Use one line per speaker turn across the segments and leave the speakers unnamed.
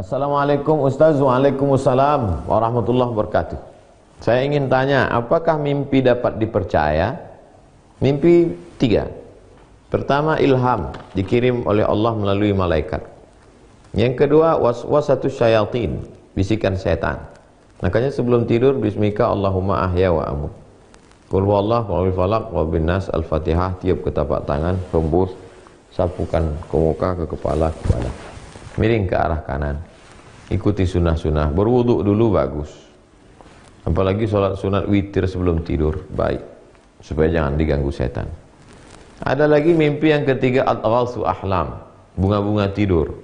Assalamualaikum Ustaz. Waalaikumsalam warahmatullahi wabarakatuh. Saya ingin tanya, apakah mimpi dapat dipercaya? Mimpi 3. Pertama, ilham, dikirim oleh Allah melalui malaikat. Yang kedua, waswasatus syayatin, bisikan setan. Makanya sebelum tidur, bismika Allahumma ahya wa amut. Qul huwallahu wal falaq wa bin nas, al-Fatihah, tiup ke tapak tangan, hembus, sapukan ke muka, ke kepala, miring ke arah kanan. Ikuti sunnah-sunnah. Berwuduk dulu bagus. Apalagi sholat sunat witir sebelum tidur, baik, supaya jangan diganggu setan. Ada lagi mimpi yang ketiga, at-ghalsu ahlam, bunga-bunga tidur.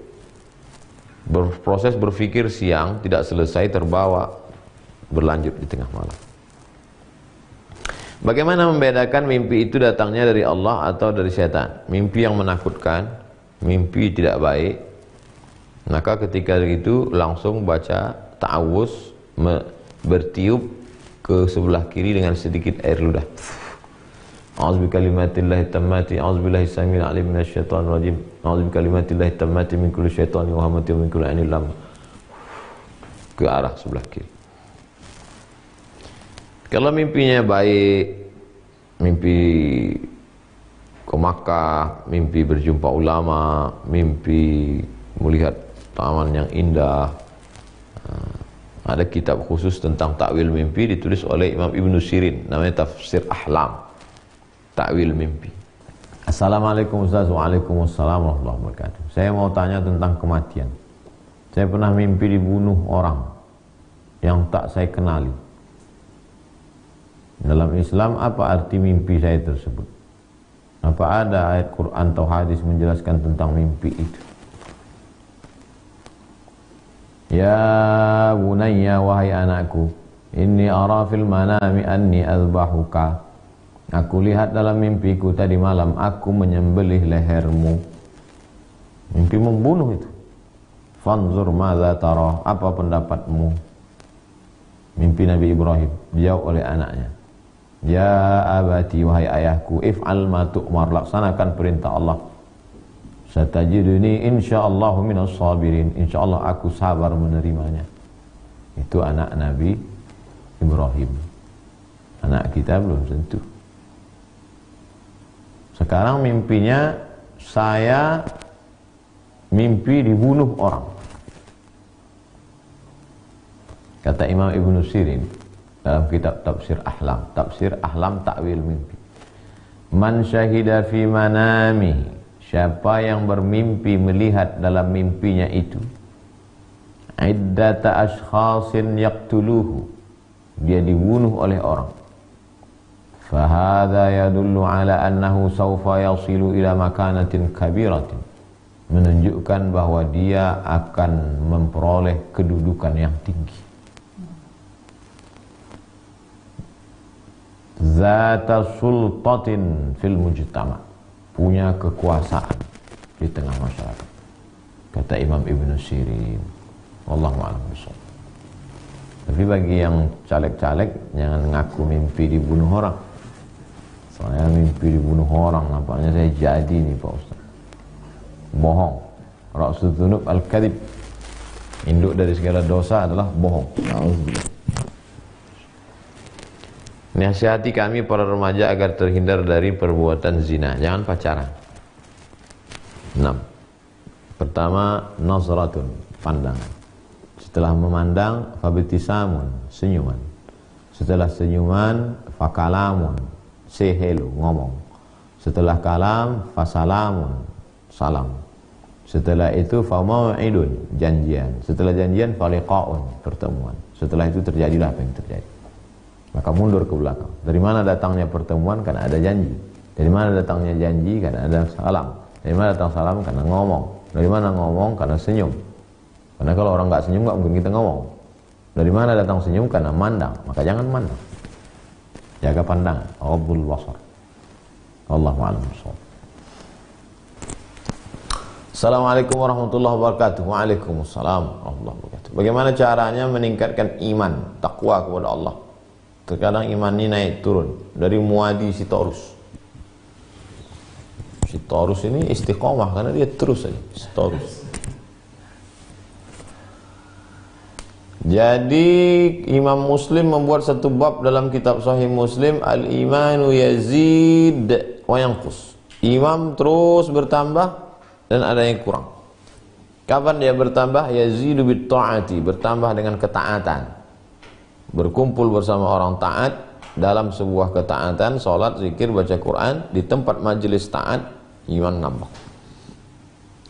Proses berpikir siang tidak selesai, terbawa berlanjut di tengah malam. Bagaimana membedakan mimpi itu datangnya dari Allah atau dari setan? Mimpi yang menakutkan, mimpi tidak baik, maka ketika itu langsung baca ta'awuz, bertiup ke sebelah kiri dengan sedikit air ludah. A'udzubikalimatillahi tammati, a'udzubillahi samil alim minasyaitonir rajim, a'udzubikalimatillahi tammati min kulli syaitonin wa hamati wa min kulli ainil lam, ke arah sebelah kiri. Kalau mimpinya baik, mimpi ke Makkah, mimpi berjumpa ulama, mimpi melihat taman yang indah, ada kitab khusus tentang takwil mimpi ditulis oleh Imam Ibnu Sirin, namanya Tafsir Ahlam, takwil mimpi. Assalamualaikum Ustaz. Waalaikumsalam warahmatullahi wabarakatuh. Saya mau tanya tentang kematian. Saya pernah mimpi dibunuh orang yang tak saya kenali. Dalam Islam, apa arti mimpi saya tersebut? Apa ada ayat Quran atau hadis menjelaskan tentang mimpi itu? Ya bunayya, wahai anakku, inni ara fil manami anni azbahuka. Aku lihat dalam mimpiku tadi malam aku menyembelih lehermu. Mimpi membunuh itu. Fanzur madza tara, apa pendapatmu? Mimpi Nabi Ibrahim dijawab oleh anaknya. Ya abati, wahai ayahku, if'al ma tu'mar, laksanakan perintah Allah. Satajiduni insyaallah minas sabirin, insyaallah aku sabar menerimanya. Itu anak Nabi Ibrahim. Anak kita belum tentu. Sekarang mimpinya saya mimpi dibunuh orang. Kata Imam Ibnu Sirin dalam kitab Tafsir Ahlam takwil mimpi. Man syahida fi manamihi, siapa yang bermimpi melihat dalam mimpinya itu iddata ashkhasin yaqtuluhu, dia dibunuh oleh orang, fahadha yadullu ala annahu sawfa yasilu ila makanatin kabiratin, menunjukkan bahwa dia akan memperoleh kedudukan yang tinggi. Zata sultatin fil mujtama, punya kekuasaan di tengah masyarakat, kata Imam Ibnu Sirin. Wallahu a'lam bishawab. Tapi bagi yang caleg-caleg, jangan ngaku mimpi dibunuh orang. Saya mimpi dibunuh orang, nampaknya saya jadi nih Pak Ustaz. Bohong. Ra'sul dzunub al-kadzib. Induk dari segala dosa adalah bohong. Alhamdulillah. Nasihati kami para remaja agar terhindar dari perbuatan zina. Jangan pacaran. 6. Pertama, nazratun, pandangan. Setelah memandang, fabitisamun, senyuman. Setelah senyuman, fakalamun, say hello, ngomong. Setelah kalam, fasalamun, salam. Setelah itu, famau'idun, janjian. Setelah janjian, faliqa'un, pertemuan. Setelah itu terjadilah apa yang terjadi. Maka mundur ke belakang. Dari mana datangnya pertemuan? Karena ada janji. Dari mana datangnya janji? Karena ada salam. Dari mana datang salam? Karena ngomong. Dari mana ngomong? Karena senyum. Karena kalau orang nggak senyum, nggak mungkin kita ngomong. Dari mana datang senyum? Karena mandang. Maka jangan mandang. Jaga pandangan. Ghaddul basar. Wallahu a'lam bishawab. Assalamualaikum warahmatullahi wabarakatuh. Waalaikumsalam warahmatullahi wabarakatuh. Bagaimana caranya meningkatkan iman, takwa kepada Allah? Terkadang iman ini naik turun. Dari Muadi Sitorus. Sitorus ini istiqomah karena dia terus saja. Sitorus. Jadi Imam Muslim membuat satu bab dalam kitab Sahih Muslim, al-imanu yazid wa yanqus. Iman terus bertambah dan ada yang kurang. Kapan dia bertambah? Yazidu bit ta'ati, bertambah dengan ketaatan. Berkumpul bersama orang taat dalam sebuah ketaatan, salat, zikir, baca Quran, di tempat majelis taat, iman nambah.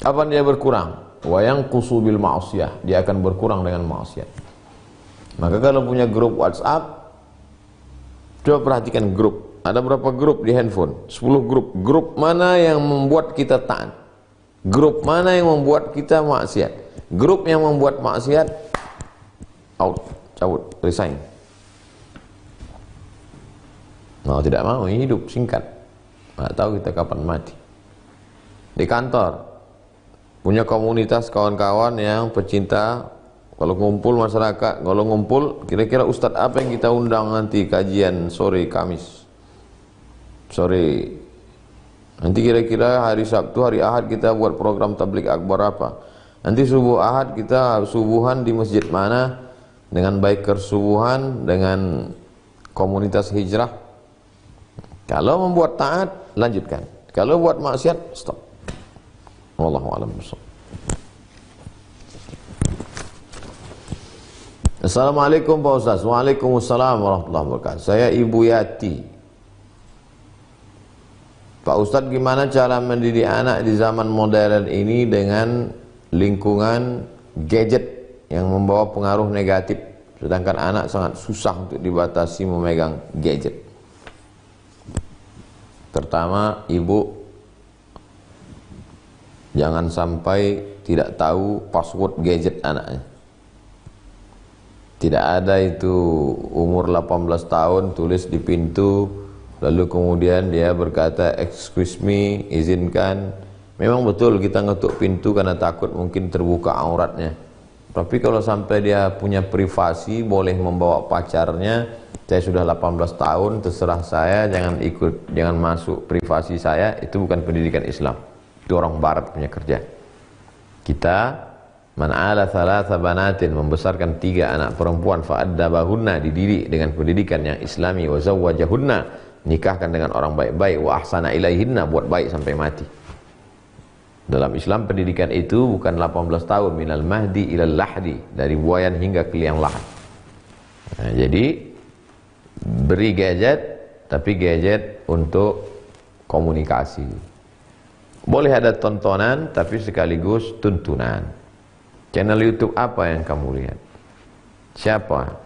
Kapan dia berkurang? Wa yanqusu bil ma'siyah, dia akan berkurang dengan maksiat. Maka kalau punya grup WhatsApp, coba perhatikan grup. Ada berapa grup di handphone? 10 grup. Grup mana yang membuat kita taat? Grup mana yang membuat kita maksiat? Grup yang membuat maksiat, out, cabut, resign. Mau tidak mau, hidup singkat. Nggak tahu kita kapan mati. Di kantor, punya komunitas kawan-kawan yang pecinta, kalau ngumpul masyarakat, kalau ngumpul, kira-kira ustadz apa yang kita undang nanti kajian sore Kamis, sore, nanti kira-kira hari Sabtu, hari Ahad kita buat program tabligh akbar apa, nanti subuh Ahad kita subuhan di masjid mana, dengan baik kersubuhan, dengan komunitas hijrah. Kalau membuat taat, lanjutkan. Kalau buat maksiat, stop. Wallahu a'lam bishawab. Assalamualaikum Pak Ustaz. Waalaikumsalam warahmatullahi wabarakatuh. Saya Ibu Yati. Pak Ustaz, gimana cara mendidik anak di zaman modern ini dengan lingkungan gadget yang membawa pengaruh negatif, sedangkan anak sangat susah untuk dibatasi memegang gadget? Pertama, ibu jangan sampai tidak tahu password gadget anaknya. Tidak ada itu umur 18 tahun tulis di pintu, lalu kemudian dia berkata excuse me, izinkan. Memang betul kita ngetuk pintu karena takut mungkin terbuka auratnya. Tapi kalau sampai dia punya privasi, boleh membawa pacarnya, saya sudah 18 tahun, terserah saya, jangan masuk privasi saya, itu bukan pendidikan Islam. Itu orang barat punya kerja. Kita man ala thalatha banatin, membesarkan 3 anak perempuan, fa'addabahunna, dididik dengan pendidikan yang islami, wa zawwajahunna, nikahkan dengan orang baik-baik, wa ahsana ilaihinna, buat baik sampai mati. Dalam Islam pendidikan itu bukan 18 tahun, minal mahdi ilal lahdi, dari buayan hingga ke liang lahat. Nah, jadi beri gadget, tapi gadget untuk komunikasi. Boleh ada tontonan, tapi sekaligus tuntunan. Channel YouTube apa yang kamu lihat? Siapa?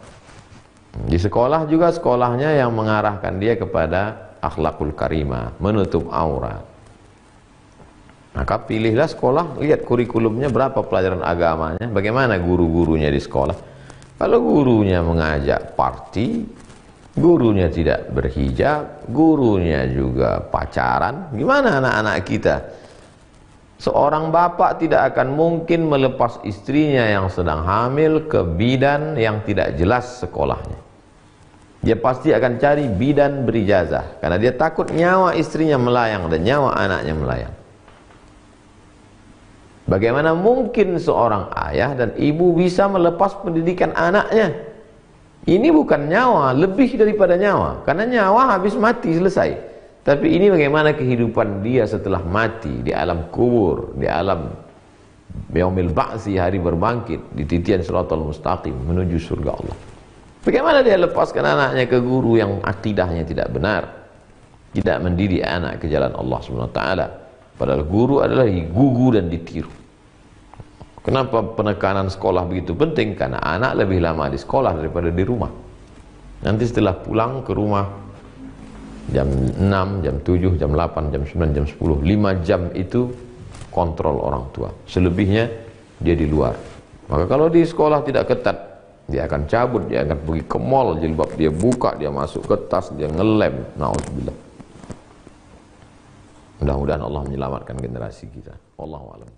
Di sekolah juga, sekolahnya yang mengarahkan dia kepada akhlakul karimah, menutup aurat. Maka pilihlah sekolah, lihat kurikulumnya, berapa pelajaran agamanya, bagaimana guru-gurunya di sekolah. Kalau gurunya mengajak party, gurunya tidak berhijab, gurunya juga pacaran, gimana anak-anak kita? Seorang bapak tidak akan mungkin melepas istrinya yang sedang hamil ke bidan yang tidak jelas sekolahnya. Dia pasti akan cari bidan berijazah, karena dia takut nyawa istrinya melayang dan nyawa anaknya melayang. Bagaimana mungkin seorang ayah dan ibu bisa melepas pendidikan anaknya? Ini bukan nyawa, lebih daripada nyawa, karena nyawa habis mati, selesai. Tapi ini bagaimana kehidupan dia setelah mati, di alam kubur, di alam yaumil ba'si, hari berbangkit, di titian siratal mustaqim menuju surga Allah. Bagaimana dia lepaskan anaknya ke guru yang akidahnya tidak benar, tidak mendidik anak ke jalan Allah SWT. Padahal guru adalah digugu dan ditiru. Kenapa penekanan sekolah begitu penting? Karena anak lebih lama di sekolah daripada di rumah. Nanti setelah pulang ke rumah jam 6, jam 7, jam 8, jam 9, jam 10, 5 jam itu kontrol orang tua. Selebihnya dia di luar. Maka kalau di sekolah tidak ketat, dia akan cabut, dia akan pergi ke mall, jilbab dia buka, dia masuk ke tas, dia ngelem. Na'udzubillah. Mudah-mudahan Allah menyelamatkan generasi kita. Wallahu a'lam.